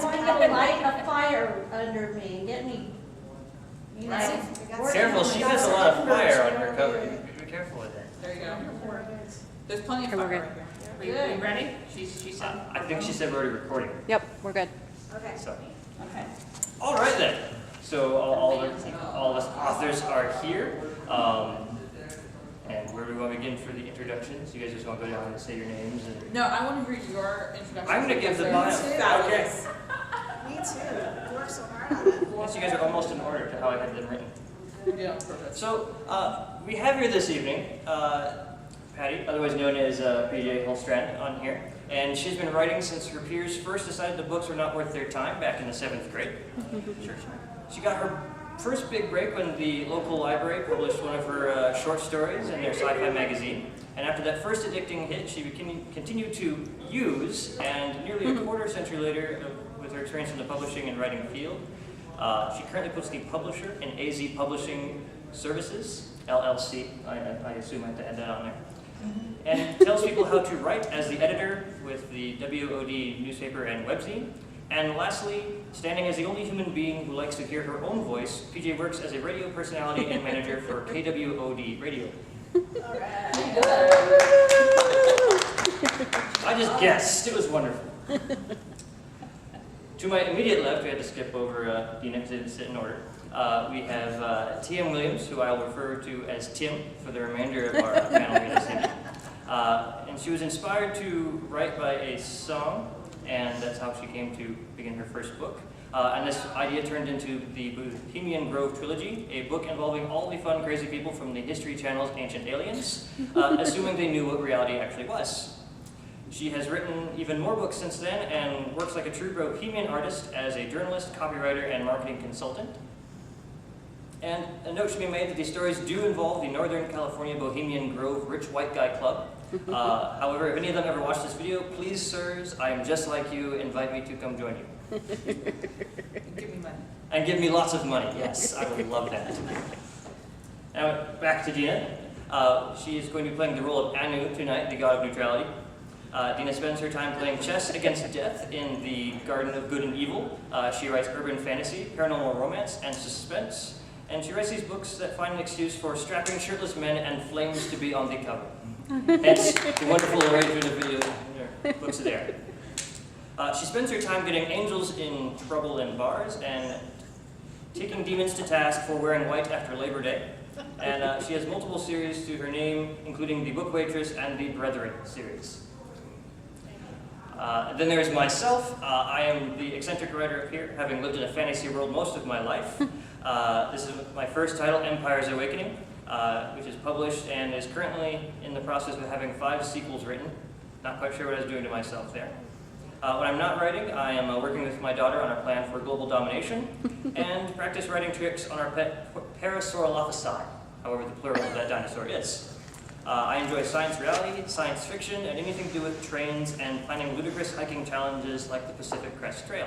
I'm going to light a fire under me and get me, you know. Careful, she has a lot of fire on her cover. Be careful with that. There you go. There's plenty of fire right here. Are you ready? She said. I think she said we're already recording. Yep, we're good. Okay. So. Okay. All right then. So all of us authors are here. And where do we want to begin for the introductions? You guys just want to go down and say your names? And... No, I want to hear your introduction. I'm going to give the bio. Okay. Me too. You worked so hard on it. Yes, you guys are almost in order to how I had them written. Yeah, perfect. So we have here this evening Patti, otherwise known as Patti Hultstrand, on here. And she's been writing since her peers first decided the books were not worth their time back in the 7th grade. Sure. She got her first big break when the local library published one of her short stories in their sci-fi magazine. And after that first addicting hit, she continued to use, and nearly a quarter century later, with her experience in the publishing and writing field, she currently puts the publisher in AZ Publishing Services, LLC. I assume I have to add that on there. And tells people how to write as the editor with the WOD newspaper and webzine. And lastly, standing as the only human being who likes to hear her own voice, PJ works as a radio personality and manager for KWOD Radio. All right. I just guessed. It was wonderful. To my immediate left, we had to skip over Deena because they didn't sit in order. We have T.M. Williams, who I'll refer to as Tim for the remainder of our panel here this evening. And she was inspired to write by a song, and that's how she came to begin her first book. And this idea turned into the Bohemian Grove trilogy, a book involving all the fun, crazy people from the History Channel's Ancient Aliens, assuming they knew what reality actually was. She has written even more books since then and works like a true Bohemian artist as a journalist, copywriter, and marketing consultant. And a note should be made that these stories do involve the Northern California Bohemian Grove Rich White Guy Club. However, if any of them ever watch this video, please, sirs, I am just like you, invite me to come join you. And give me money. And give me lots of money, yes, I would love that. Now, back to Deena. She is going to be playing the role of Anu tonight, the god of neutrality. Deena spends her time playing chess against death in the Garden of Good and Evil. She writes urban fantasy, paranormal romance, and suspense. And she writes these books that find an excuse for strapping shirtless men and flames to be on the cover. Hence, the wonderful arrangement of video books there. She spends her time getting angels in trouble in bars and taking demons to task for wearing white after Labor Day. And she has multiple series to her name, including the Book Waitress and the Brethren series. Then there's myself. I am the eccentric writer up here, having lived in a fantasy world most of my life. This is my first title, Empire's Awakening, which is published and is currently in the process of having 5 sequels written. Not quite sure what I was doing to myself there. When I'm not writing, I am working with my daughter on our plan for global domination and practice writing tricks on our pet Parasaurolophus, however the plural of that dinosaur is. I enjoy science reality, science fiction, and anything to do with trains and planning ludicrous hiking challenges like the Pacific Crest Trail.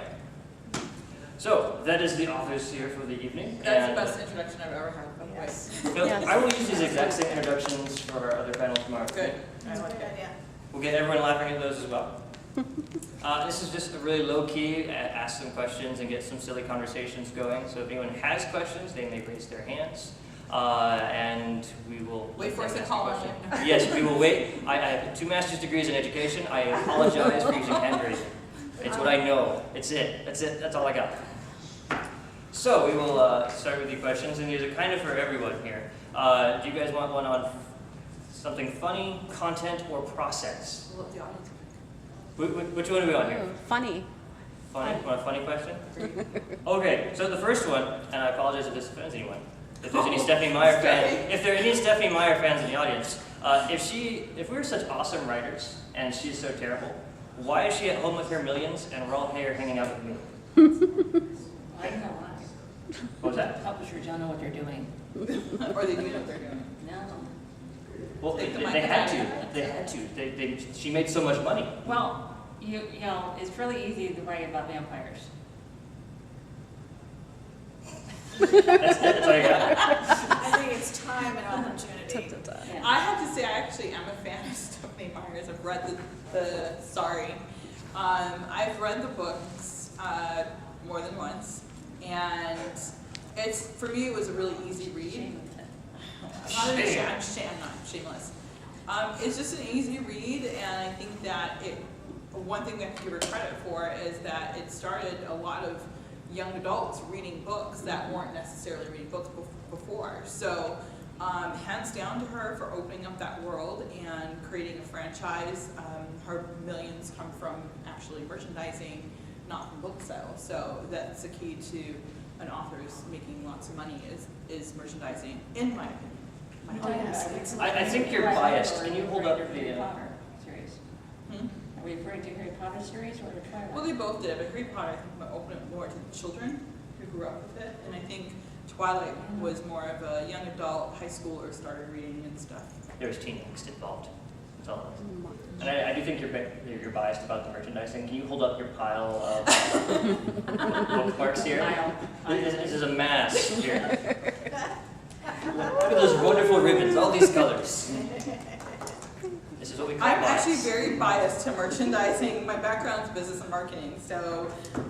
So, that is the authors here for the evening. That's the best introduction I've ever had, by the way. Yes. So, I will use these exact same introductions for our other panels tomorrow. Good. That's a good idea. We'll get everyone laughing at those as well. This is just a really low-key, ask some questions and get some silly conversations going. So if anyone has questions, they may raise their hands. And we will... Wait for us to call on it. Yes, we will wait. I have 2 master's degrees in education. I apologize for using hand raising. It's what I know. It's it. That's it. That's all I got. So we will start with the questions, and these are kind of for everyone here. Do you guys want one on something funny, content, or process? We'll let the audience pick. Which one are we on here? Ooh, funny. Funny? Want a funny question? Okay, so the first one, and I apologize if this offends anyone. If there's any Stephanie Meyer fans, if there are any Stephanie Meyer fans in the audience, if we were such awesome writers and she's so terrible, why is she at home with her millions and we're all here hanging out with me? I know why. What was that? Publishers don't know what they're doing. Or they do know what they're doing. No. Well, they had to. They had to. She made so much money. Well, you know, it's really easy to write about vampires. That's all you got? I think it's time and opportunity. Yeah. I have to say, I actually am a fan of Stephanie Meyer's. I've read the Sorry. I've read the books. more than once, and for me it was a really easy read. I'm not shameless. It's just an easy read, and I think that one thing we have to give her credit for is that it started a lot of young adults reading books that weren't necessarily reading books before. So hands down to her for opening up that world and creating a franchise. Her millions come from actually merchandising, not from book sales. So that's the key to an author's making lots of money is merchandising, in my opinion. I think you're biased. Can you hold up the Harry Potter series? Are we referring to Harry Potter series or the Twilight? Well, they both did, but Harry Potter I think might open it more to the children who grew up with it, and I think Twilight was more of a young adult, high schooler started reading and stuff. There was teen angst involved. That's all it is. And I do think you're biased about the merchandising. Can you hold up your pile of bookmarks here? This is a mass here. Look at those wonderful ribbons, all these colors. This is what we call I'm bias. actually very biased to merchandising. My background is business and marketing, so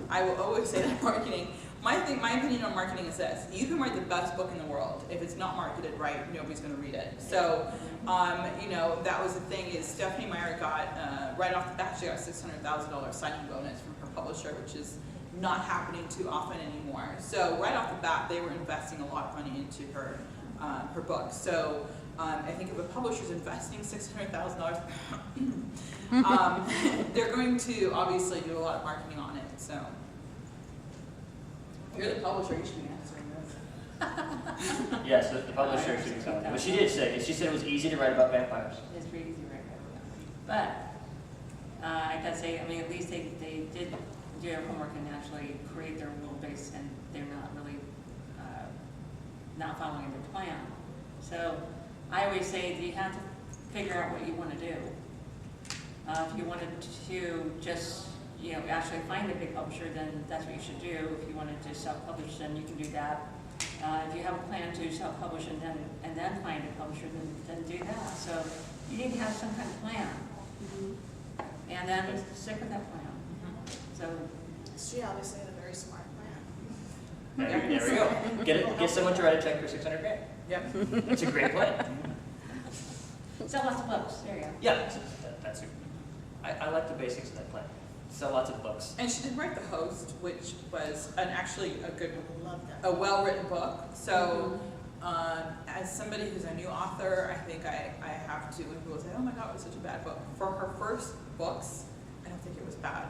I will always say that marketing. My opinion on marketing is this: you can write the best book in the world. If it's not marketed right, nobody's going to read it. So, that was the thing. Is Stephanie Meyer got right off the bat, she got a $600,000 signing bonus from her publisher, which is not happening too often anymore. So right off the bat, they were investing a lot of money into her book. So I think if a publisher's investing $600,000, they're going to obviously do a lot of marketing on it. So you're the publisher, you should be answering this. Yes, the publisher should be telling you. But she did say, she said it was easy to write about vampires. It's pretty easy right now. But I gotta say, I mean, at least they did do their homework and actually create their world base, and they're not really not following their plan. So I always say that you have to figure out what you want to do. If you wanted to just actually find a big publisher, then that's what you should do. If you wanted to self-publish, then you can do that. If you have a plan to self-publish and then find a publisher, then do that. So you need to have some kind of plan, and then stick with that plan. So She obviously had a very smart plan. There we go. Get someone to write a check for $600,000. Yep. It's a great plan. sell lots of books. There you go. Yeah, that's I like the basics of that plan. Sell lots of books. And she did write The Host, which was actually Love that. a well-written book. So as somebody who's a new author, I think I have to, when people say, oh my God, it was such a bad book. For her first books, I don't think it was bad.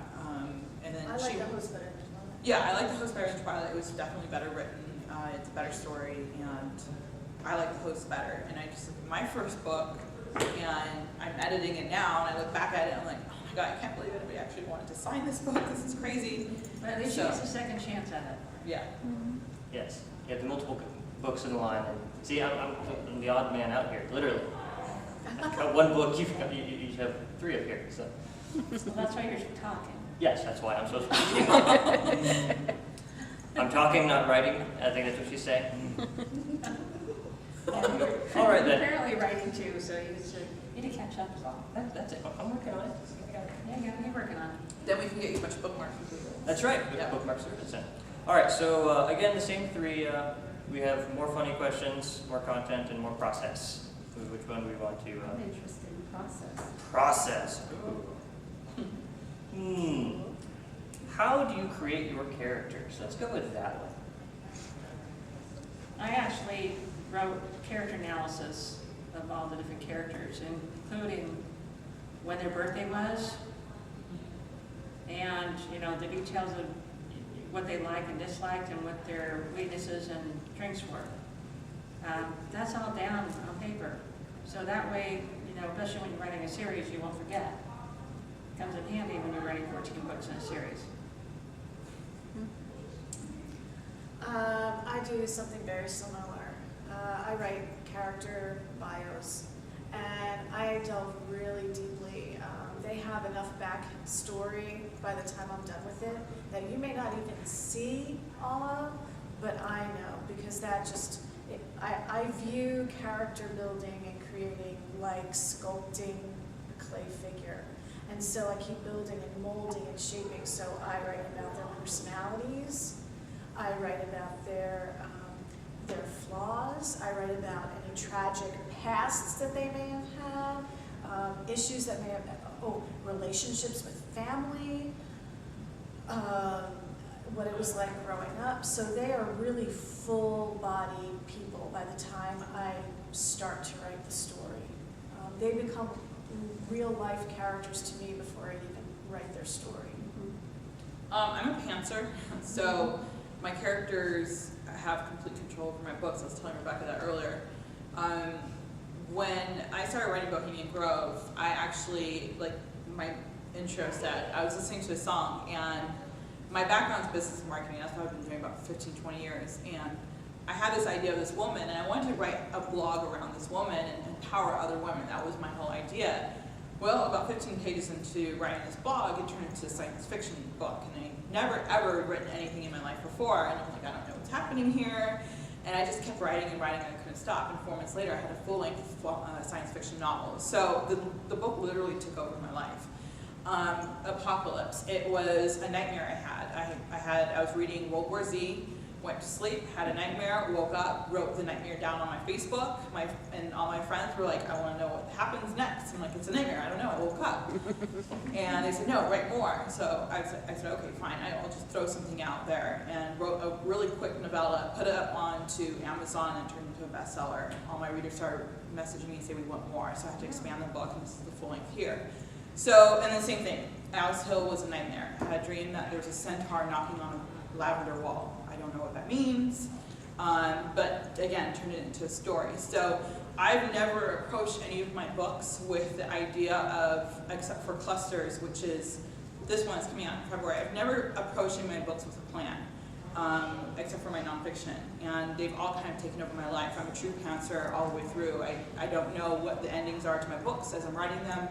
And then I like The Host better than Twilight. Yeah, I like The Host better than Twilight. It was definitely better written. It's a better story, and I like The Host better. And I just look at my first book, and I'm editing it now, and I look back at it, and I'm like, oh my God, I can't believe anybody actually wanted to sign this book. This is crazy. But at least she gets a second chance at it. Yeah. Yes. You have the multiple books in the line. And see, I'm the odd man out here, literally. I've got one book, you have three up here. So. Well, that's why you're talking. Yes, that's why I'm so speaking. I'm talking, not writing. I think that's what she's saying. All right then. Apparently writing too, so you need to catch up is all. That's it. I'm working on it. Yeah, you're working on it. Then we can get you a bunch of bookmarks from Google. That's right. Yeah. Bookmarks 100%. All right. So again, the same three. We have more funny questions, more content, and more process. Which one do we want to? Interesting process. Process. How do you create your characters? Let's go with that one. I actually wrote character analysis of all the different characters, including when their birthday was, and the details of what they liked and disliked, and what their weaknesses and strengths were. That's all down on paper, so that way, especially when you're writing a series, you won't forget. It comes in handy when you're writing 14 books in a series. I do something very similar. I write character bios, and I delve really deeply. They have enough backstory by the time I'm done with it that you may not even see all of, but I know, because that just, I view character building and creating like sculpting a clay figure. And so I keep building and molding and shaping, so I write about them personalities. I write about their flaws. I write about any tragic pasts that they may have had, issues that may have, relationships with family, what it was like growing up. So they are really full-bodied people by the time I start to write the story. They become real-life characters to me before I even write their story. I'm a pantser, so my characters have complete control over my books. I was telling Rebecca that earlier. When I started writing Bohemian Grove, I actually, like my intro said, I was listening to a song, and my background is business and marketing. That's what I've been doing about 15, 20 years. And I had this idea of this woman, and I wanted to write a blog around this woman and empower other women. That was my whole idea. Well, about 15 pages into writing this blog, it turned into a science fiction book, and I never ever written anything in my life before, and I'm like, I don't know what's happening here, and I just kept writing and writing, and I couldn't stop, and 4 months later, I had a full-length science fiction novel. So the book literally took over my life. Apocalypse, it was a nightmare I had. I was reading World War Z, went to sleep, had a nightmare, woke up, wrote the nightmare down on my Facebook, and all my friends were like, I want to know what happens next. I'm like, it's a nightmare, I don't know, I woke up. And they said, no, write more. So I said, okay, fine, I'll just throw something out there, and wrote a really quick novella, put it up onto Amazon, and turned into a bestseller. All my readers started messaging me and saying we want more, so I had to expand the book, and this is the full length here. So, and the same thing, Alice Hill was a nightmare. I had a dream that there was a centaur knocking on a lavender wall. I don't know what that means, but again, turned it into a story. So I've never approached any of my books with the idea of, except for Clusters, which is, this one is coming out in February, I've never approached any of my books with a plan, except for my nonfiction. And they've all kind of taken over my life. I'm a true pantser all the way through. I don't know what the endings are to my books as I'm writing them.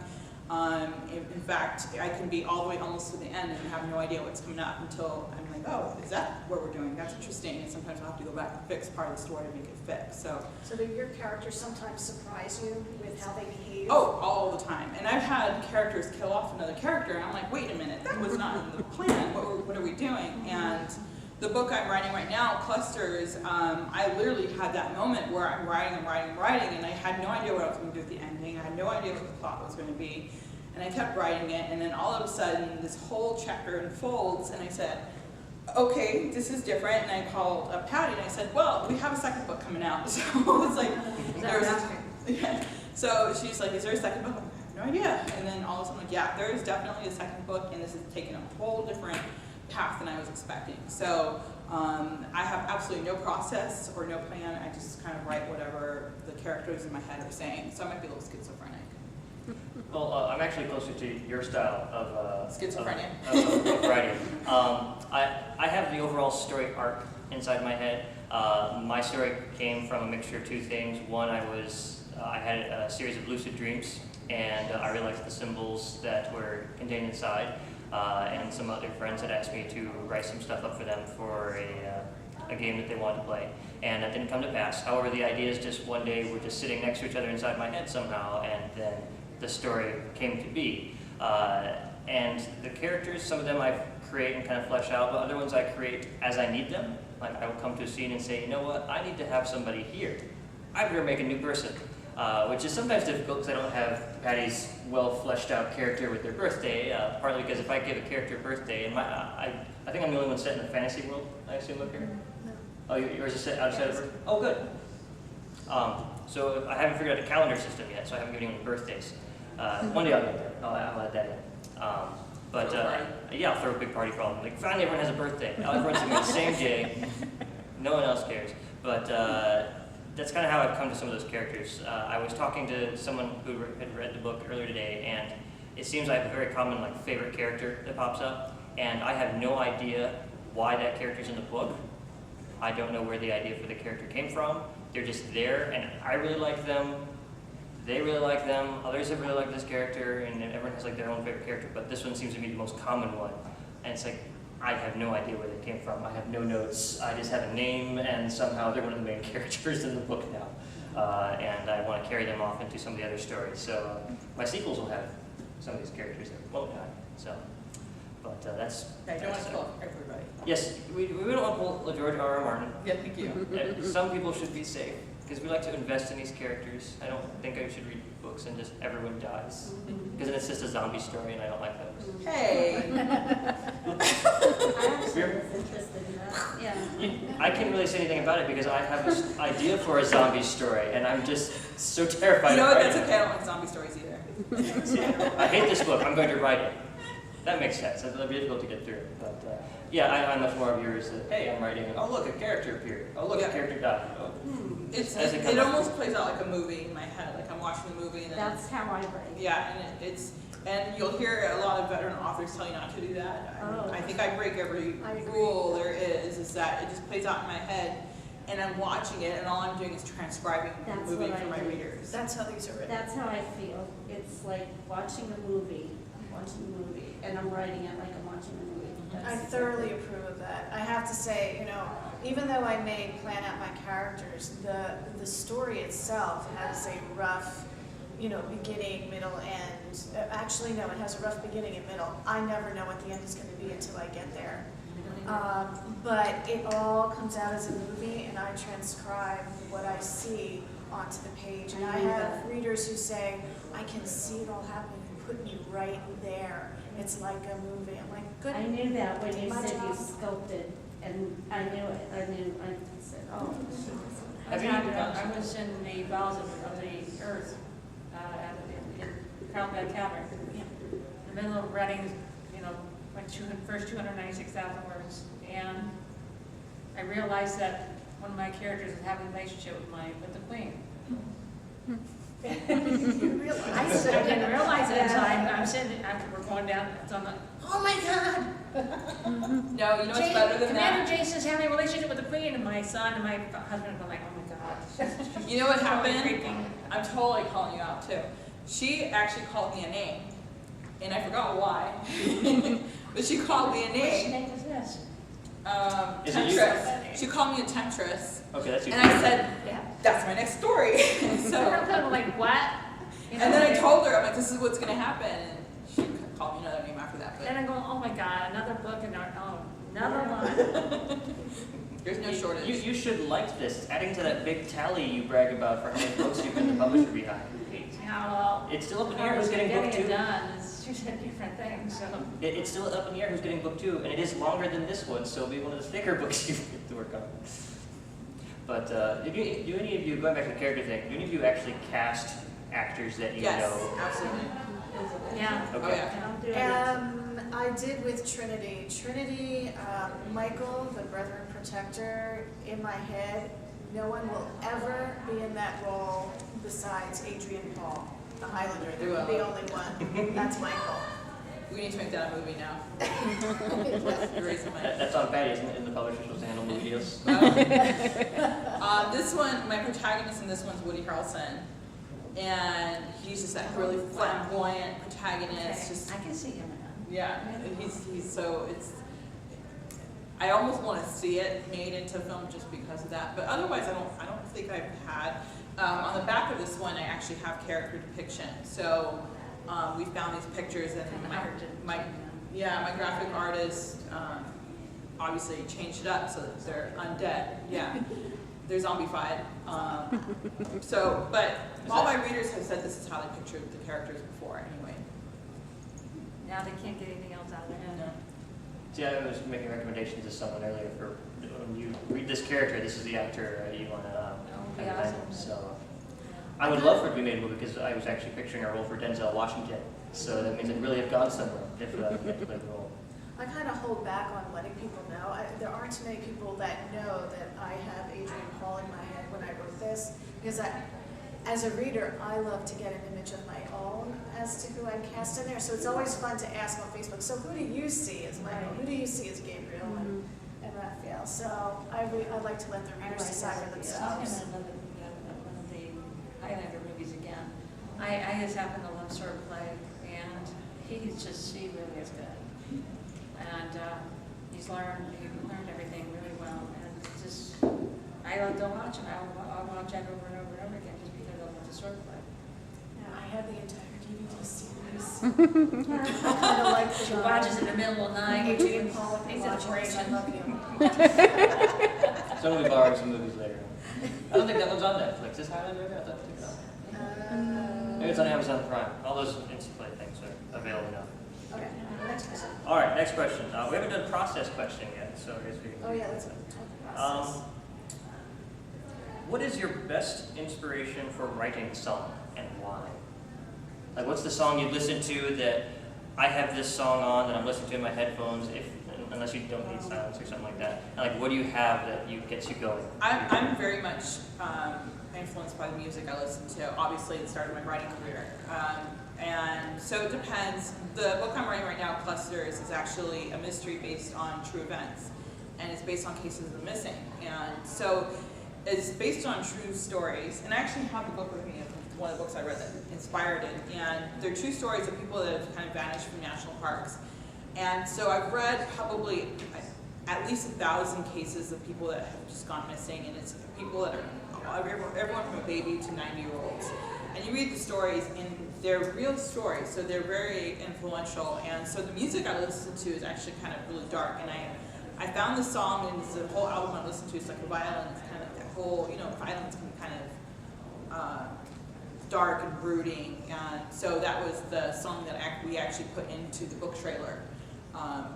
In fact, I can be all the way almost to the end and have no idea what's coming up until I'm like, oh, is that what we're doing? That's interesting. And sometimes I'll have to go back and fix part of the story to make it fit. So do your characters sometimes surprise you with how they behave? Oh, all the time. And I've had characters kill off another character, and I'm like, wait a minute, that was not in the plan. What are we doing? And the book I'm writing right now, Clusters, I literally had that moment where I'm writing, and I had no idea what I was going to do at the ending. I had no idea what the plot was going to be. And I kept writing it, and then all of a sudden, this whole chapter unfolds, and I said, okay, this is different. And I called Patti, and I said, well, we have a second book coming out. So it was like, yeah. So she's like, is there a second book? I have no idea. And then all of a sudden, I'm like, yeah, there is definitely a second book, and this is taking a whole different path than I was expecting. So I have absolutely no process or no plan. I just kind of write whatever the characters in my head are saying. So I might be a little schizophrenic. Well, I'm actually closer to your style of Schizophrenia. Of writing. I have the overall story arc inside my head. My story came from a mixture of two things. One, I had a series of lucid dreams, and I realized the symbols that were contained inside. And some other friends had asked me to write some stuff up for them for a game that they wanted to play, and that didn't come to pass. However, the ideas just one day were just sitting next to each other inside my head somehow, and then the story came to be. And the characters, some of them I create and kind of flesh out, but other ones I create as I need them. Like I will come to a scene and say, you know what, I need to have somebody here. I better make a new person. Which is sometimes difficult because I don't have Patti's well fleshed out character with their birthday, partly because if I give a character a birthday, and I think I'm the only one set in a fantasy world, I assume, up here? No. Oh, yours is set outside of birth? Oh, good. So I haven't figured out a calendar system yet, so I haven't given anyone birthdays. One day I'll get there. I'll add that in. Yeah, I'll throw a big party for all of them. Like, finally everyone has a birthday. Everyone's doing the same day. No one else cares. But that's kind of how I've come to some of those characters. I was talking to someone who had read the book earlier today, and it seems I have a very common favorite character that pops up, and I have no idea why that character's in the book. I don't know where the idea for the character came from. They're just there, and I really like them. They really like them. Others have really liked this character, and everyone has their own favorite character, but this one seems to be the most common one. And it's I have no idea where they came from. I have no notes. I just have a name, and somehow they're one of the main characters in the book now. And I want to carry them off into some of the other stories. So my sequels will have some of these characters that won't die. So, But that's. I don't want to kill everybody. Yes, we don't want to pull George R. R. Martin. Yeah, thank you. Some people should be safe because we like to invest in these characters. I don't think I should read books and just everyone dies because then it's just a zombie story and I don't like those. Hey. I actually was interested in that, yeah. I can't really say anything about it because I have this idea for a zombie story and I'm just so terrified. You know of what? That's writing okay. I don't like zombie stories either. I hate this book. I'm going to write it. That makes sense. It'll be difficult to get through. But yeah, I'm much more of yours that, hey, I'm writing, oh, look, a character appeared. Oh, look, Yeah. a character died. Oh. It almost plays out like a movie in my head. Like I'm watching the movie and then That's how I write. yeah, and and you'll hear a lot of veteran authors tell you not to do that. Oh. I think I break every I agree. rule there is that it just plays out in my head, and I'm watching it, and all I'm doing is transcribing That's the movie what for I my do. readers. That's how these are written. That's how I feel. It's like watching a movie, and I'm writing it like I'm watching a movie. I That's thoroughly approve of that. I have to say, you know, even though I may plan out my characters, the story itself has a rough, you know, beginning, middle, end. Actually, no, it has a rough beginning and middle. I never know what the end is going to be until I get there. But it all comes out as a movie, and I transcribe what I see onto the page. And I have readers who say, I can see it all happening. You put me right there. It's like a movie. I'm like, good. I knew that when you My said you job. sculpted, and I knew it. I said, oh, Have you- I was in the bowels of the earth in Carlsbad Cavern. In the middle of writing, you know, my first 296,000 words, and I realized that one of my characters is having a relationship with the Queen. You realize. I didn't realize it until I'm sitting, after we're going down, so I'm like, oh my God! No, you know what's better than Commander that? Jason's having a relationship with the Queen, and my son and my husband were like, oh my God. You know what Totally happened? freaking- I'm totally calling you out too. She actually called me a name, and I forgot why, but she called me a Which name. name is this? Is it you? Temptress. She called me a temptress, Okay, that's you. and I said, that's my next story. So I'm so, like, what? You know, and then I told her, I'm like, this is what's gonna happen. And she called me another name after that, Then but I'm going, oh my God, another book and another one. there's no shortage. You should like this. It's adding to that big tally you brag about for how many books you've been the publisher behind. Yeah, well, It's still up in the air who's getting book it two. done, it's two different things, so. It's still up in the air who's getting book two, and it is longer than this one, so it'll be one of the thicker books you get to work on. But do any of you, going back to the character thing, do any of you actually cast actors that you Yes, know? absolutely. Yeah. Oh, Okay. yeah. I'll do it. I did with Trinity. Trinity, Michael, the Brethren Protector, in my head, no one will ever be in that role besides Adrian Paul, the Highlander. They're the only one. That's Michael. We need to make that a movie now. You're raising my. That's on Patty, isn't it? And the publisher's supposed to handle movie deals. This one, my protagonist in this one's Woody Harrelson, and he's just that really flamboyant protagonist. Just I can see him now. yeah, he's so it's. I almost want to see it made into film just because of that, but otherwise I don't think I've had. On the back of this one, I actually have character depiction. So we found these pictures, and my graphic artist obviously changed it up so that they're undead. Yeah, they're zombified. But all my readers have said this is how they pictured the characters before. Anyway. Now they can't get anything else out of their head. See, I was making recommendations to someone earlier for when you read this character, this is the actor you want to be kind of awesome. thing. So I would love for it to be made a movie because I was actually picturing a role for Denzel Washington. So that means I'd really have gone somewhere if we had to play the role. I kind of hold back on letting people know. There aren't too many people that know that I have Adrian Paul in my head when I wrote this, because as a reader, I love to get an image of my own as to who I cast in there. So it's always fun to ask on Facebook, so who do you see as Michael? Who do you see as Gabriel and Raphael? So I like to let the readers decide for Talking themselves. about one of the Highlander movies again, I just happen to love swordplay, and he really is good. And he learned everything really well, and it's just, I like to watch him. I'll watch that over and over and over again just because I love the swordplay. Yeah, I have the entire DVD series. I kind of like She the watches in the middle of the night. Adrian Pollock Takes watching this. I inspiration. love you. So we'll be borrowing some movies later. I don't think that one's on Netflix. Is Highlander? I thought it was on. Maybe it's on Amazon Prime. All those Instaplay things are available now. Okay, next question. All right, next question. We haven't done process question yet, so I guess we can. Oh yeah, let's talk process. What is your best inspiration for writing a song and why? Like, what's the song you listen to that I have this song on that I'm listening to in my headphones, unless you don't need silence or something like that? And like, what do you have that gets you going? I'm very much influenced by the music I listen to. Obviously, it started my writing career. And so it depends. The book I'm writing right now, Clusters, is actually a mystery based on true events. And it's based on cases of the missing. And so it's based on true stories. And I actually have the book with me, one of the books I read that inspired it. And they're true stories of people that have kind of vanished from national parks. And so I've read probably at least 1,000 cases of people that have just gone missing. And it's people that are everyone from a baby to 90-year-olds. And you read the stories, and they're real stories, so they're very influential. And so the music I listen to is actually kind of really dark. And I found the song, and it's the whole album I listen to. It's like a violin. It's kind of like that whole, violence can be kind of dark and brooding. And so that was the song that we actually put into the book trailer.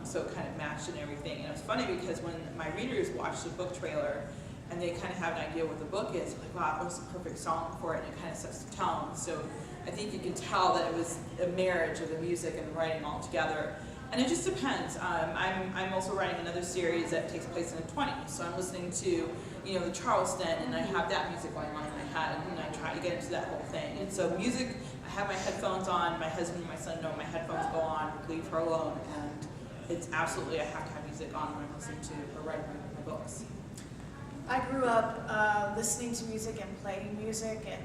So it kind of matched and everything. And it was funny because when my readers watch the book trailer, and they kind of have an idea what the book is, like, wow, it was the perfect song for it, and it kind of sets the tone. So I think you can tell that it was a marriage of the music and the writing all together. And it just depends. I'm also writing another series that takes place in the 20s, so I'm listening to, the Charleston, and I have that music going on in my head, and I try to get into that whole thing. And so music, I have my headphones on, my husband and my son know my headphones go on, leave her alone, and it's absolutely, I have to have music on when I'm listening to or writing my books. I grew up listening to music and playing music and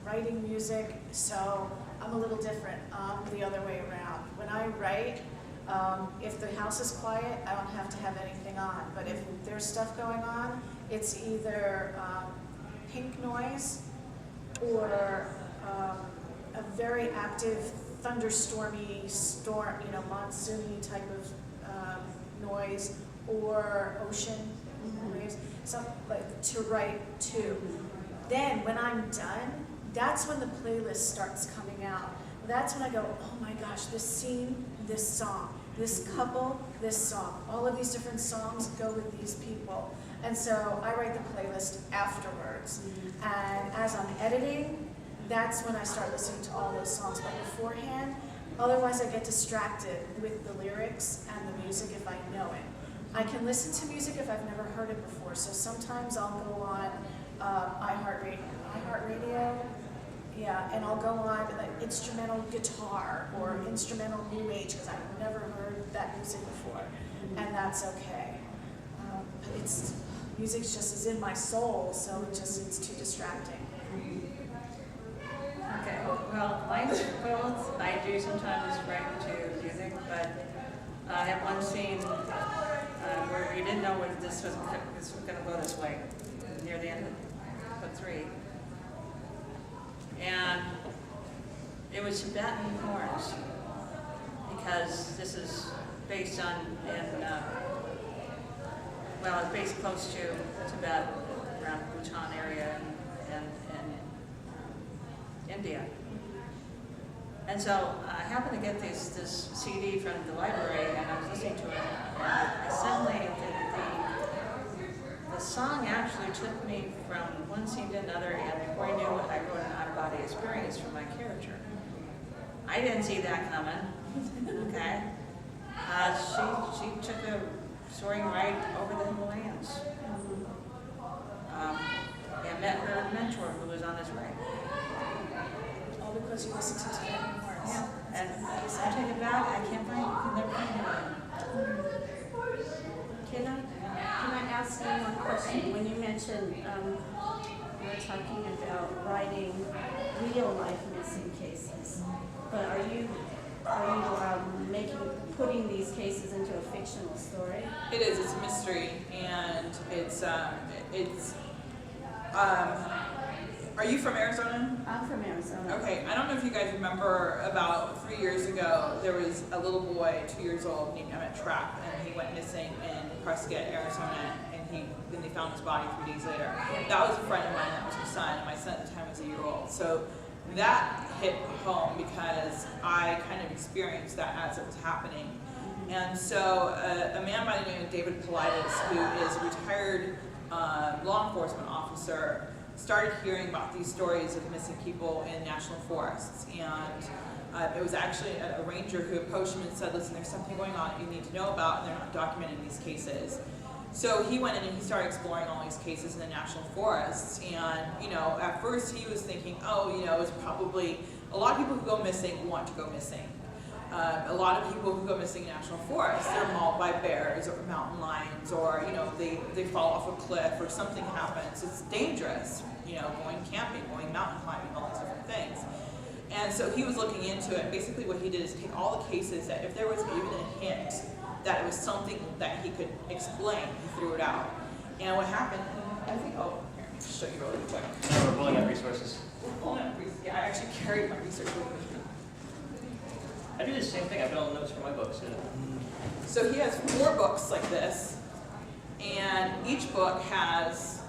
writing music, so I'm a little different. I'm the other way around. When I write, if the house is quiet, I don't have to have anything on. But if there's stuff going on, it's either pink noise or a very active thunderstormy storm, monsoony type of noise, or ocean waves. Something like to write to. Then when I'm done, that's when the playlist starts coming out. That's when I go, oh my gosh, this scene, this song, this couple, this song. All of these different songs go with these people. And so I write the playlist afterwards. And as I'm editing, that's when I start listening to all those songs. But beforehand, otherwise I get distracted with the lyrics and the music if I know it. I can listen to music if I've never heard it before, so sometimes I'll go on iHeartRadio, and I'll go on instrumental guitar or instrumental new age because I've never heard that music before, and that's okay. But music's just is in my soul, so it's too distracting. Okay, well, mine's both. I do sometimes write to music, but I have one scene where we didn't know whether this was going to go this way near the end of book 3. And it was Tibetan horns, because this is based on, it's based close to Tibet, around Bhutan area and India. And so I happened to get this CD from the library, and I was listening to it, and suddenly the song actually took me from one scene to another, and before I knew it, I wrote an out-of-body experience for my character. I didn't see that coming, okay? She took a soaring ride over the Himalayas, and met her mentor who was on his way. All because you listen to Tibetan horns. Yeah, and I take it back, I can't find it, can never find it. Can I ask you one question? When you mentioned, you were talking about writing real life missing cases, but are you putting these cases into a fictional story? It is. It's a mystery, and it's Are you from Arizona? I'm from Arizona. Okay, I don't know if you guys remember about 3 years ago, there was a little boy, 2 years old, named Emmett Trapp, and he went missing in Prescott, Arizona, and then they found his body 3 days later. That was a friend of mine, that was my son, and my son at the time was a year old. So that hit home because I kind of experienced that as it was happening. And so a man by the name of David Politis, who is a retired law enforcement officer, started hearing about these stories of missing people in national forests. And it was actually a ranger who approached him and said, listen, there's something going on that you need to know about, and they're not documenting these cases. So he went in and he started exploring all these cases in the national forests. And, you know, at first he was thinking, oh, you know, it's probably a lot of people who go missing want to go missing. A lot of people who go missing in national forests, they're mauled by bears or mountain lions, or, you know, they fall off a cliff or something happens. It's dangerous, you know, going camping, going mountain climbing, all these different things. And so he was looking into it. Basically what he did is take all the cases that if there was even a hint that it was something that he could explain, he threw it out. And what happened, I think, oh, here, let me show you really quick. We're pulling up resources. Yeah, I actually carried my research with me. I do the same thing. I've done all the notes for my books. So he has 4 books like this, and each book has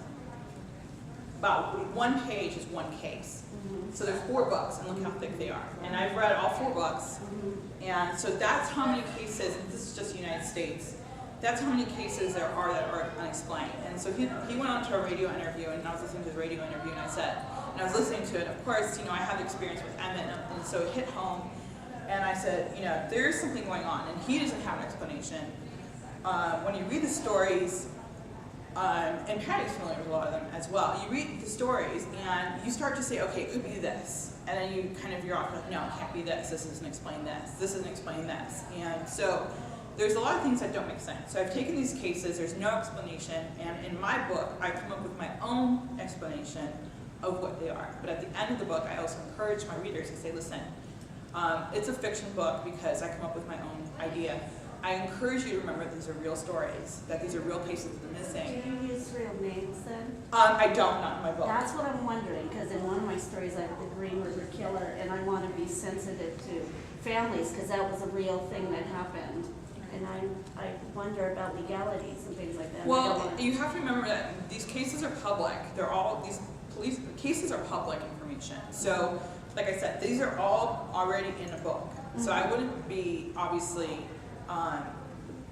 about 1 page is 1 case. So there's 4 books, and look how thick they are. And I've read all 4 books, and so that's how many cases, and this is just the United States, that's how many cases there are that are unexplained. And so he went on to a radio interview, and I was listening to his radio interview, and I was listening to it. Of course, you know, I had the experience with Emmett, and so it hit home. And I said, you know, there's something going on, and he doesn't have an explanation. When you read the stories, and Patty's familiar with a lot of them as well, you read the stories, and you start to say, okay, it could be this. And then you kind of veer off, like, no, it can't be this doesn't explain this doesn't explain this. And so there's a lot of things that don't make sense. So I've taken these cases, there's no explanation, and in my book, I come up with my own explanation of what they are. But at the end of the book, I also encourage my readers to say, listen, it's a fiction book because I come up with my own idea. I encourage you to remember these are real stories, that these are real cases that are missing. Do you use real names then? I don't, not in my book. That's what I'm wondering, because in one of my stories I have the Green River Killer, and I want to be sensitive to families, because that was a real thing that happened. And I wonder about legalities and things like that. Well, you have to remember that these cases are public. They're all, these police cases are public information. So, like I said, these are all already in a book. So I wouldn't be, obviously,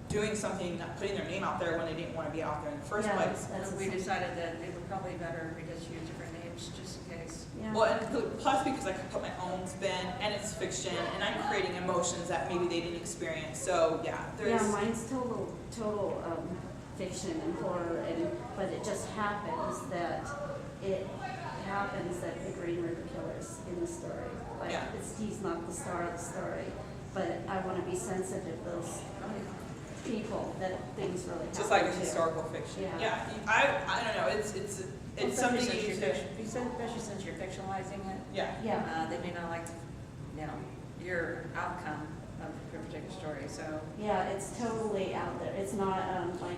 doing something, putting their name out there when they didn't want to be out there in the first place. We decided that it would probably better if we just use different names, just in case. Yeah. Well, and plus because I can put my own spin, and it's fiction, and I'm creating emotions that maybe they didn't experience. So yeah, there's. Yeah, mine's total fiction and horror, but it just happens that the Green River Killer's in the story. Like, Yeah. he's not the star of the story, but I want to be sensitive to those people that things really happen Just like a to. historical fiction. Yeah. I don't know. It's something you should. Especially since you're fictionalizing it, Yeah. Yeah, they may not like, your outcome of a particular story, so. yeah, it's totally out there. It's not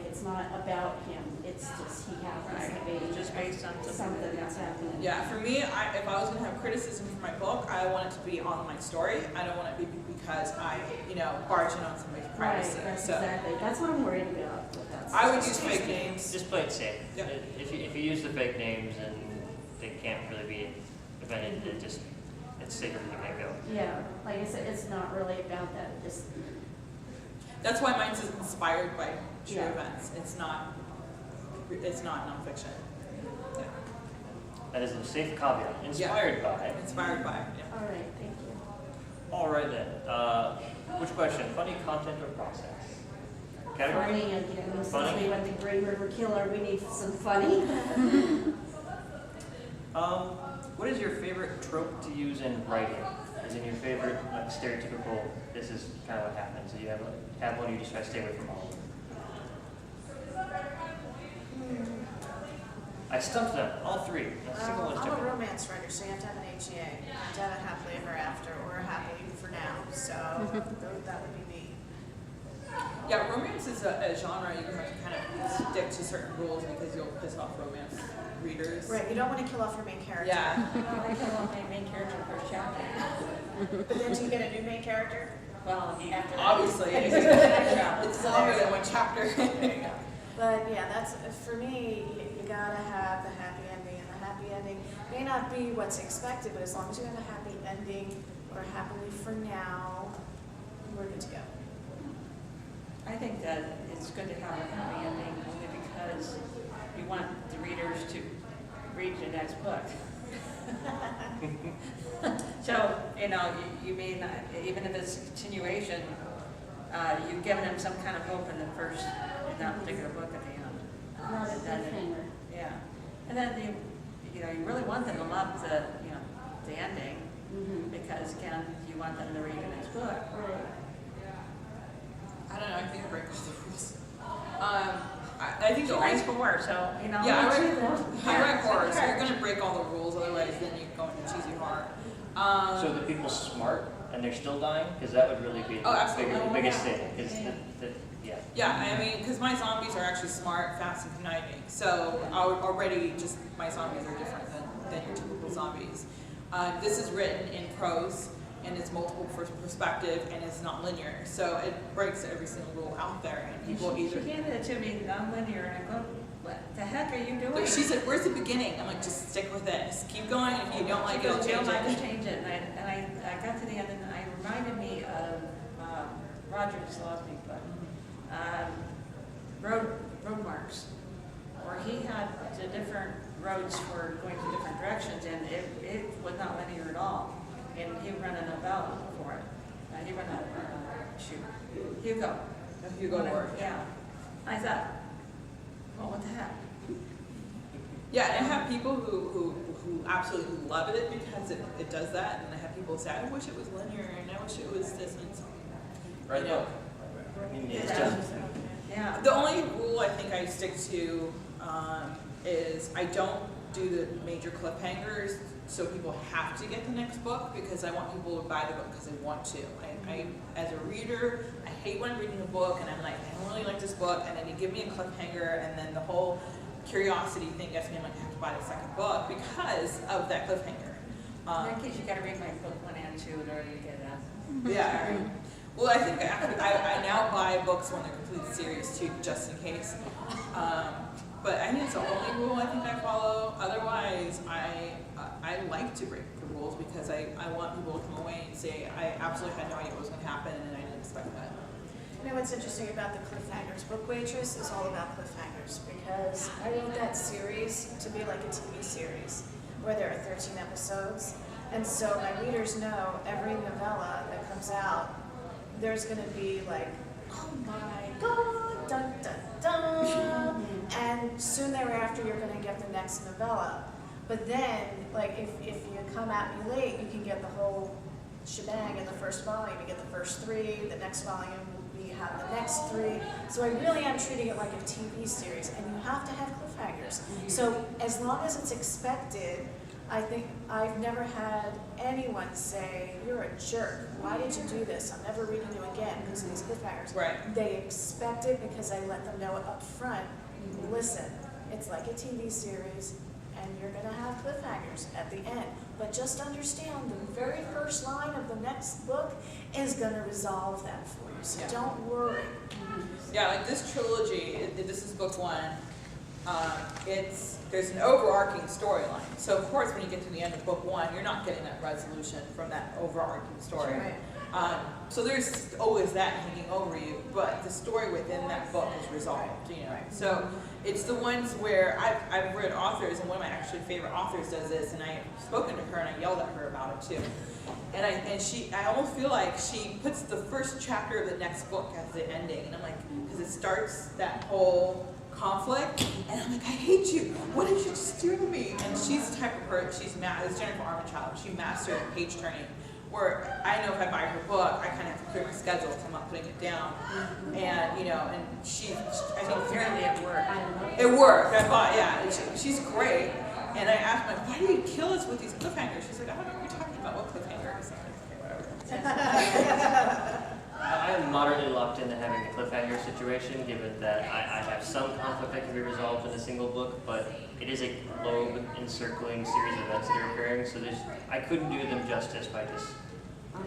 it's not about him. It's just he happens to be Just based on something that's happening. Yeah, for me, if I was going to have criticism for my book, I want it to be on my story. I don't want it to be because I, barge in on somebody's Right, privacy. that's So exactly. That's what I'm worried about with that. I would use fake names. Just play it safe. Yeah. If you use the fake names and they can't really be offended, it's safer from the get-go. Yeah, like I said, it's not really about that. That's why mine is inspired by true Yeah. events. It's not nonfiction. Yeah. That is a safe caveat. Inspired by. Inspired by. Yeah. All right, thank you. All right then. Which question? Funny, content, or process? Category? Funny again. Since Funny? we went to Green River Killer, we need some funny. What is your favorite trope to use in writing? As in your favorite, stereotypical, this is kind of what happens. So you have one, you just try to stay away from all of them. I stumped them, all 3. Not a single one's I'm a different. romance writer, so you have to have an HEA. You have to have a happily ever after or a happily for now. So that would be me. Yeah, romance is a genre you have to kind of stick to certain rules because you'll piss off romance readers. Right, you don't want to kill off your main character. Yeah. Well, I kill off my main character in the first chapter. But then do you get a new main character? Well, after that. Obviously, It's it's longer than one chapter. There you go. But yeah, that's, for me, you gotta have the happy ending, and the happy ending may not be what's expected, but as long as you have a happy ending, or happily for now, we're good to go. I think that it's good to have a happy ending only because you want the readers to read the next book. So, you know, you mean, even if it's a continuation, you've given them some kind of hope in the first, in that particular book at the end. Not a cliffhanger. Yeah. And then you know, you really want them to love the, you know, the ending, because again, you want them to read the next book. Right. I don't know, I think I break all the rules. I think She the writes only, horror, so, you know. yeah, it's- I write horror, so you're gonna break all the rules, otherwise then you go into cheesy horror. So the people smart and they're still dying? Because that would really be Oh, absolutely. the biggest thing. Because yeah. Yeah, I mean, because my zombies are actually smart, fast, and conniving. So already, just my zombies are different than your typical zombies. This is written in prose, and it's multiple perspective, and it's not linear. So it breaks every single rule out there, and people She either. handed it to me non-linear, and I go, what the heck are you doing? She said, "Where's the beginning?" I'm like, "Just stick with it. Just keep going. If you don't like She it, goes, change "Don't like it." to change it." And I got to the end, and it reminded me of Roger Slosny's book, Road Marks, where he had the different roads for going to different directions, and it was not linear at all. And he ran a novella for it. He ran Hugo. Hugo Award. Yeah. I thought, well, what the heck? Yeah, and I have people who absolutely love it because it does that, and I have people say, "I wish it was linear, and I wish it was this." And it's, Right. you know, I mean, it's Yeah. just, Yeah. the only rule I think I stick to is I don't do the major cliffhangers, so people have to get the next book, because I want people to buy the book because they want to. I, as a reader, I hate when I'm reading a book and I'm like, I don't really like this book, and then you give me a cliffhanger, and then the whole curiosity thing gets me, I'm like, I have to buy the second book because of that cliffhanger. In that case, you gotta read my book 1 and 2 in order to get that. Yeah. Well, I think I now buy books when they're completed series too, just in case. But I think it's the only rule I think I follow. Otherwise, I like to break the rules because I want people to come away and say, I absolutely had no idea what was going to happen, and I didn't expect that. You know what's interesting about the cliffhangers? Book Waitress is all about cliffhangers, because I wrote that series to be like a TV series where there are 13 episodes. And so my readers know every novella that comes out, there's going to be like, oh my God, dun dun dun. And soon thereafter, you're going to get the next novella. But then, like, if you come at me late, you can get the whole shebang in the first volume. You get the first 3, the next volume we have the next 3. So I really am treating it like a TV series, and you have to have cliffhangers. So as long as it's expected, I think I've never had anyone say, you're a jerk, why did you do this? I'm never reading you again because of these cliffhangers. Right. They expect it because I let them know it up front. Listen, it's like a TV series, and you're going to have cliffhangers at the end. But just understand the very first line of the next book is going to resolve that for you. So Yeah. don't worry. Yeah, like this trilogy, this is book 1. There's an overarching storyline. So of course, when you get to the end of book 1, you're not getting that resolution from that overarching story. Right. So there's always that hanging over you, but the story within that book is resolved. You know, so it's the ones where I've read authors, and one of my actually favorite authors does this, and I've spoken to her and I yelled at her about it too. And I almost feel like she puts the first chapter of the next book as the ending, and I'm like, because it starts that whole conflict, and I'm like, I hate you. What did you just do to me? And she's the type of person, it's Jennifer Armenchild. She mastered page turning, where I know if I buy her book, I kind of have to clear my schedule because I'm not putting it down. And you know, and I think Apparently it worked. it worked. I bought, yeah. And she's great. And I asked her, why do you kill us with these cliffhangers? She's like, I don't know what you're talking about. What cliffhangers? I'm like, okay, whatever. I am moderately locked into having the cliffhanger situation, given that I have some conflict that can be resolved in a single book, but it is a globe encircling series of events that are occurring, so I couldn't do them justice by just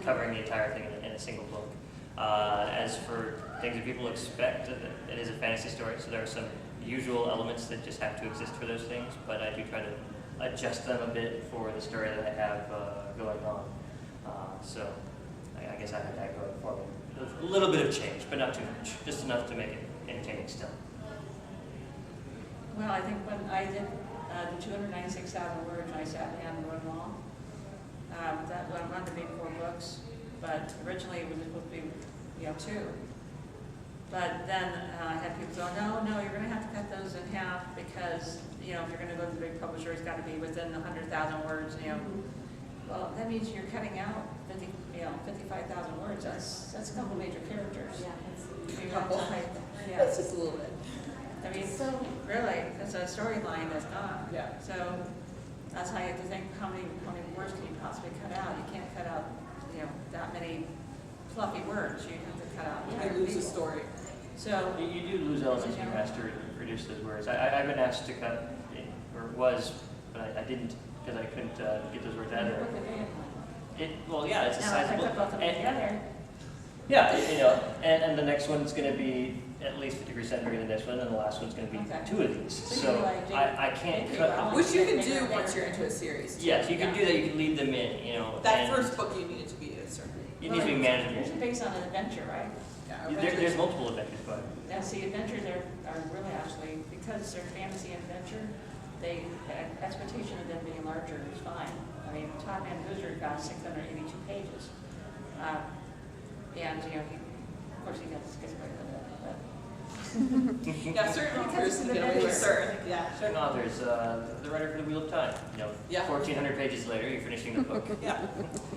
covering the entire thing in a single book. As for things that people expect, it is a fantasy story, so there are some usual elements that just have to exist for those things, but I do try to adjust them a bit for the story that I have going on. So I guess I have that going for me. A little bit of change, but not too much. Just enough to make it entertaining still. Well, I think when I did the 296,000 words, I sat down and wrote them all. That went on to be 4 books, but originally it was supposed to be, 2. But then I had people go, no, you're going to have to cut those in half because, if you're going to go to the big publisher, it's got to be within 100,000 words, Well, that means you're cutting out 55,000 words. That's a couple major characters. Yeah, A couple. Yeah. That's just a little bit. I mean, So- really, it's a storyline that's gone. Yeah. So that's how you have to think, how many words can you possibly cut out? You can't cut out, that many fluffy words. You have to cut out. You lose the story. So, You do lose elements when you have to reduce those words. I've been asked to cut, but I didn't because I couldn't get those words out of there. It's a now if I sizable. took both of them together, Yeah, and the next one's going to be at least 50% bigger than this one, and the last one's going to be Okay. 2 of these. So So you like I can't J.K. cut. Rowling. Which you can do once you're into a series. Yes, you can Yeah. do that. You can lead them in. That and first book you need it to be a certain. it needs to be It's manageable. based on an adventure, right? Yeah, There's multiple adventures, but Now, see, adventures are really actually, because they're fantasy and adventure, expectation of them being larger is fine. I mean, Top Man Wizard got 682 pages. And, of course, he got schizophrenia with it, but Yeah, certain authors can get away with certain. Yeah. certain authors, the writer for the Wheel of Time, Yeah. 1,400 pages later, you're finishing the book. Yeah.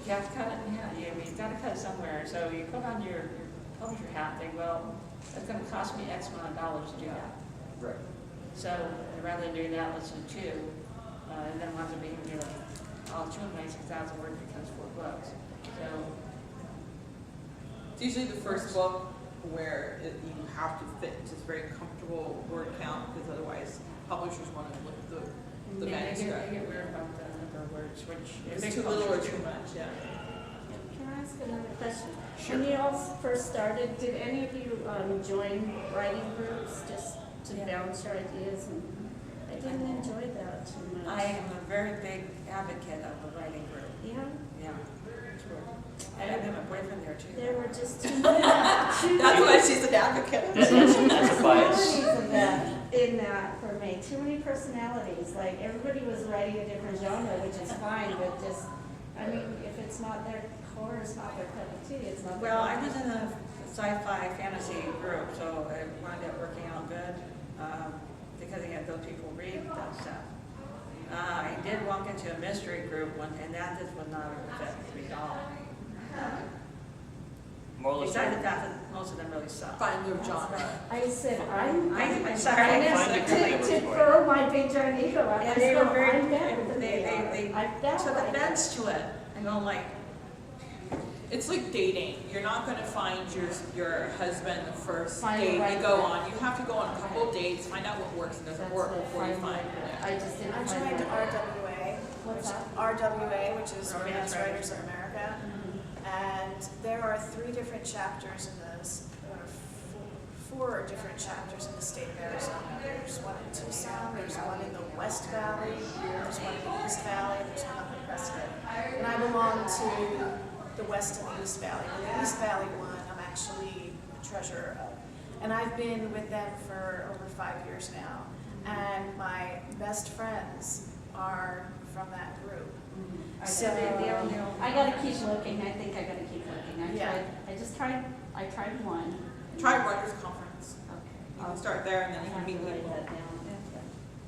you have to cut it, you've got to cut it somewhere. So you put on your publisher hat, think, well, it's going to cost me X amount of dollars to do that. Right. So rather than doing that, let's do 2. And then once it being, all 296,000 words becomes 4 books. So, It's usually the first book where you have to fit just very comfortable word count because otherwise publishers want to look at the they manuscript. get weird about the number of words, which If big it's too little or publishers too do. much, yeah. Can I ask another question? Sure. When you all first started, did any of you join writing groups just to Yeah. bounce your ideas? And I didn't enjoy that too much. I am a very big advocate of the writing group. Yeah, Yeah, sure. And I have my boyfriend there too. there were just too many, too That's why she's an advocate. That's a bias. personalities of that, in that for me. Too many personalities. Like everybody was writing a different genre, which is fine, but just, I mean, if it's not their core, it's not their cup of tea, it's not their Well, cup I of was in a sci-fi fantasy group, so it wound up working out good because I had those people read that stuff. I did walk into a mystery group one, and that just was not a fit for me at all. Moral of the Besides story. the fact that most of them really suck. Find their genre. I said, I'm sorry, I can't find a group that works to for you. throw my big giant ego out. And they were very, I'm better than they are. I felt took like offense to it. And I'm like, It's like dating. You're not going to find your husband the first Find the date right you go one. on. You have to go on a couple of dates, find out what works and doesn't that's work what before you finally- find it. I just didn't I find joined my- RWA. What's that? RWA, which is Romance Romance Writers of America. Mhm. And there are 3 different chapters in this, or 4 different chapters in the state of Arizona. There's one in Tucson, there's one in the West Valley, there's one in the East Valley, and there's one up in Prescott. And I belong to the West and the East Valley. And the East Valley one, I'm actually the treasurer of. And I've been with them for over 5 years now. And my best friends are from that group. So, I gotta keep looking, I think I gotta keep looking. Yeah. I tried one. Try Writers Conference. Okay. You can start there and then you I'll can meet have to write people. that down.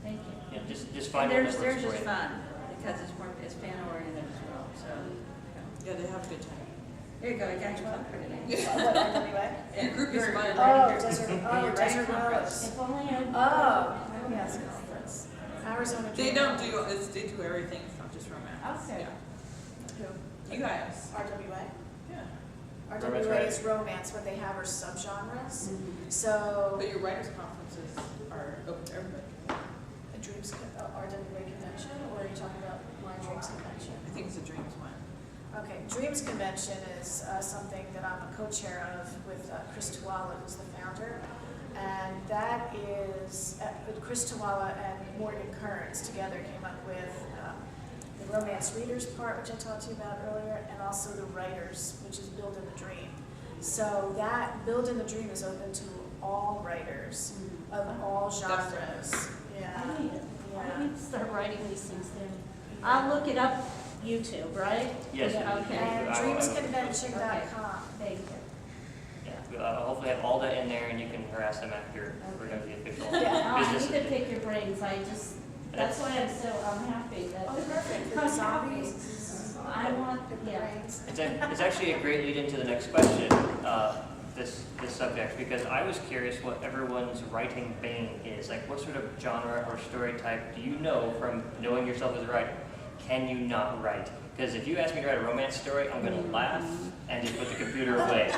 Thank you. Yeah, just and find what they're works just for you. fun because it's fan oriented as well. So, Yeah, they have a good time. here you go. I got you one for today. what, RWA? And group is You're- fun. you're- Oh, Writing Desert, group. oh, Writing Desert conference. Rose. If only I. Oh, yes, conference. Arizona. They Dream. don't do, they do everything, it's not just romance. Okay. Yeah. Who? You guys. RWA? Yeah. RWA is romance, what they have are subgenres. So, But your writers' conferences are open to everybody. a RWA convention, or are you talking about my Dreams convention? I think it's a Dreams one. Okay, Dreams Convention is something that I'm a co-chair of with Chris Tuala, who's the founder. And that is, Chris Tuala and Morgan Kearns together came up with the romance readers part, which I talked to you about earlier, and also the writers, which is Build in the Dream. So that Build in the Dream is open to all writers of all genres. Yeah. I need to start writing these things down. I'll look it up, YouTube, right? Yes. Okay. And I will- dreamsconvention.com. Thank you. Yeah, I'll hopefully have all that in there, and you can harass them after we're done with the official Yeah, I business. need to pick your brains, that's why I'm happy that. Oh, perfect. For I'm zombies. I want, yeah. Brains. It's actually a great lead into the next question, this subject, because I was curious what everyone's writing vein is. Like, what sort of genre or story type do you know from knowing yourself as a writer? Can you not write? Because if you ask me to write a romance story, I'm going to laugh and just put the computer away.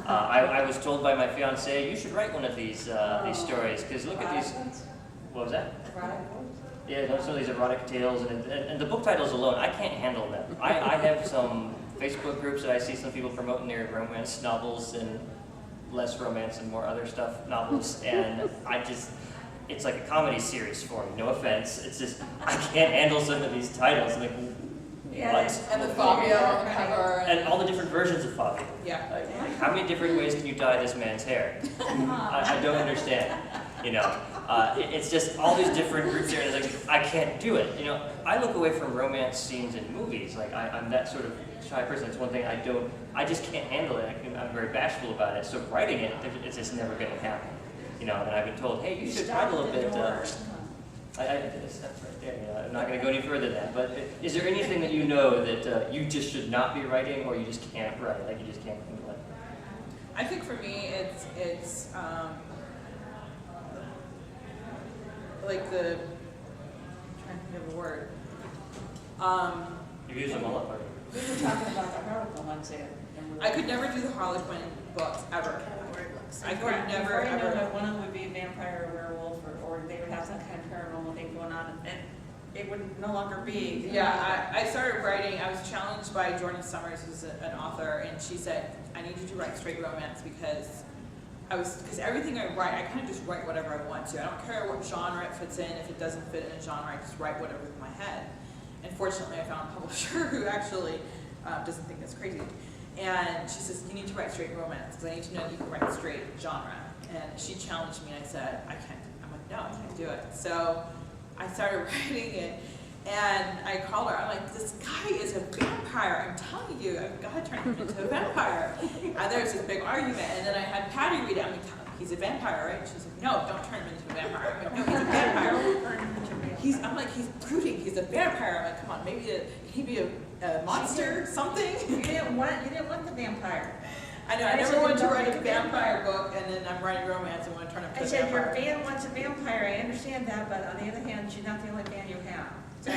I was told by my fiance, you should write one of these stories, because look at these. What was that? Yeah, some of these erotic tales, and the book titles alone, I can't handle them. I have some Facebook groups that I see some people promoting their romance novels and less romance and more other stuff novels, and it's like a comedy series for me, no offense. It's just, I can't handle some of these titles. I'm like, what? And the Fabio cover. And all the different versions of Fabio. Yeah. Like, how many different ways can you dye this man's hair? I don't understand. You know, it's just all these different groups here, and it's like, I can't do it. You know, I look away from romance scenes in movies. Like, I'm that sort of shy person. It's one thing I just can't handle it. I'm very bashful about it. So writing it, it's just never going to happen. You know, and I've been told, hey, you should write a little bit. I did a step right there. You know, I'm not going to go any further than that. But is there anything that you know that you just should not be writing, or you just can't write? Like, you just can't handle it? I think for me, it's like the, I'm trying to think of a word. You've used them all up already. We were talking about the Harlequin ones there. I could never do the Harlequin books ever. I could never I know ever. that one of them would be a vampire or werewolf, or they would have some kind of paranormal thing going on, and it would no longer be. Yeah, I started writing, I was challenged by Jordan Summers, who's an author, and she said, I need you to write straight romance because everything I write, I kind of just write whatever I want to. I don't care what genre it fits in. If it doesn't fit in a genre, I just write whatever's in my head. And fortunately, I found a publisher who actually doesn't think that's crazy. And she says, you need to write straight romance because I need to know that you can write straight genre. And she challenged me, and I said, I can't. I'm like, no, I can't do it. So I started writing it, and I called her. I'm like, this guy is a vampire. I'm telling you, I've got to turn him into a vampire. And there was this big argument, and then I had Patti read it. I'm like, he's a vampire, right? She's like, no, don't turn him into a vampire. I'm like, no, he's a vampire. I'm like, he's brooding. He's a vampire. I'm like, come on, maybe he'd be a monster, something. You didn't want the vampire. I know. I never wanted to write a vampire book, and then I'm writing romance and want to turn him into I a said, your vampire. fan wants a vampire, I understand that, but on the other hand, she's not the only fan you have. So,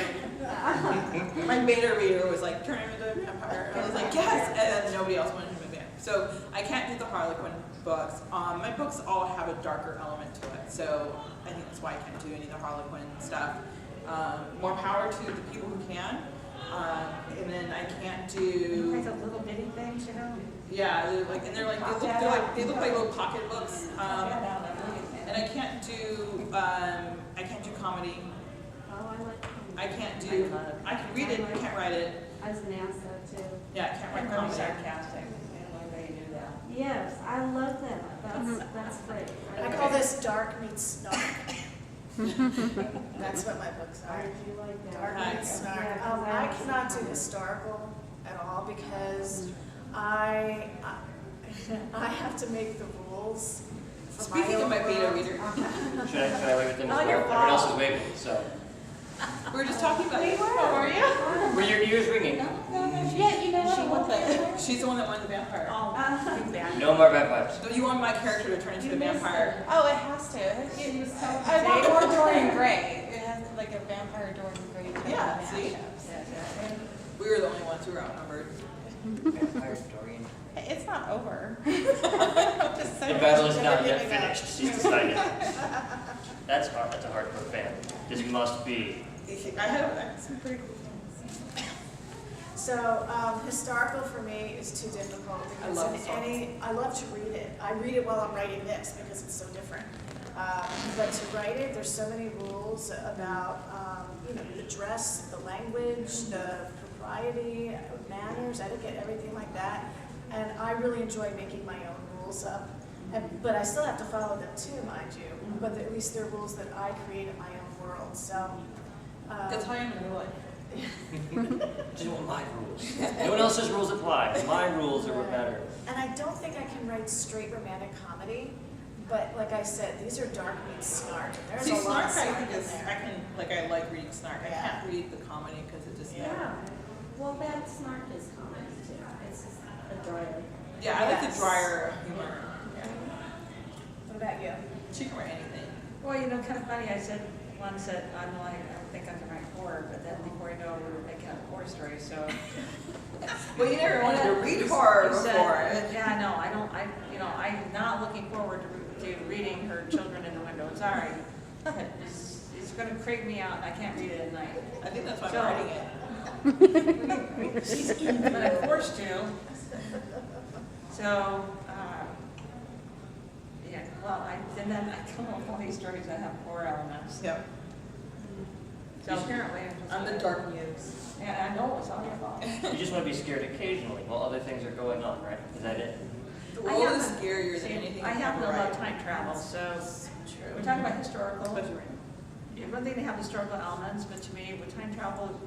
My beta reader was like, turn him into a vampire. And I was like, yes! And then nobody else wanted him to be a vampire. So I can't do the Harlequin books. My books all have a darker element to it. So I think that's why I can't do any of the Harlequin stuff. More power to the people who can. And then I can't do. those little bitty things, you know? Yeah, they're like, and they look like little pocket books. And I can't do comedy. Oh, I like. I can't do. I can read it, I can't write it. I was gonna ask that too. Yeah, I can't write I'm really comedy. sarcastic, I don't know why you do that. Yes, I love that. That's great. I call this dark meets snark. That's what my books I are. do like that. Dark meets snark. Yeah, 'cause I was- cannot do historical at all because I have to make the rules. for Speaking of my own beta world. reader, Should I wave at them as well? your Everyone else is fault. waving, so. we were just talking about it. How are you? Were your ears ringing? Yeah, you know what? She's the one that wanted the vampire. No more vampires. So you want my character to turn into a vampire? Oh, it has to. I want more Dorian Gray. It has like a vampire Dorian Gray type Yeah, of see? matchup. We were the only ones who were outnumbered. Vampire Dorian. It's not over. Just so The battle is not yet Everything we got. finished, she's decided. That's hard, that's a hardcore fan. This must be. I have some pretty cool things. So, historical for me is too difficult I because love in historical. I love to read it. I read it while I'm writing this because it's so different. But to write it, there's so many rules about, the dress, the language, the propriety, manners, etiquette, everything like that. And I really enjoy making my own rules up. But I still have to follow them too, mind you. But at least they're rules that I create in my own world. So. That's how I am in real life. Just want my rules. No one else's rules apply. My rules are what matter. And I don't think I can write straight romantic comedy, but like I said, these are dark meets snark. And there's See, a lot snark, of I think in is, there. I like reading snark. I Yeah. can't read the comedy because it just, Yeah. Well, bad snark is common too. It's a dryer. Yeah, I like Yes. the drier humor. What about you? She can write anything. Well, kind of funny, I said once that I don't think I can write horror, but then before you know it, we were making up horror stories, so. Well, you never wanted to read horror You said- before. Yeah, I know, I'm not looking forward to reading her children in the window, sorry. It's gonna creep me out, I can't read it at night. I think that's why So- I'm writing it. But I'm forced to. So, yeah, well, and then I come up with all these stories that have horror elements. Yep. So apparently. I'm the dark muse. Yeah, I know it's all your fault. You just want to be scared occasionally while other things are going on, right? Is that it? The I world happen- is scarier than See, anything I you happen to ever love write. time travel, so True. we're talking about historical. Especially right now. One thing, they have historical elements, but to me, with time travel,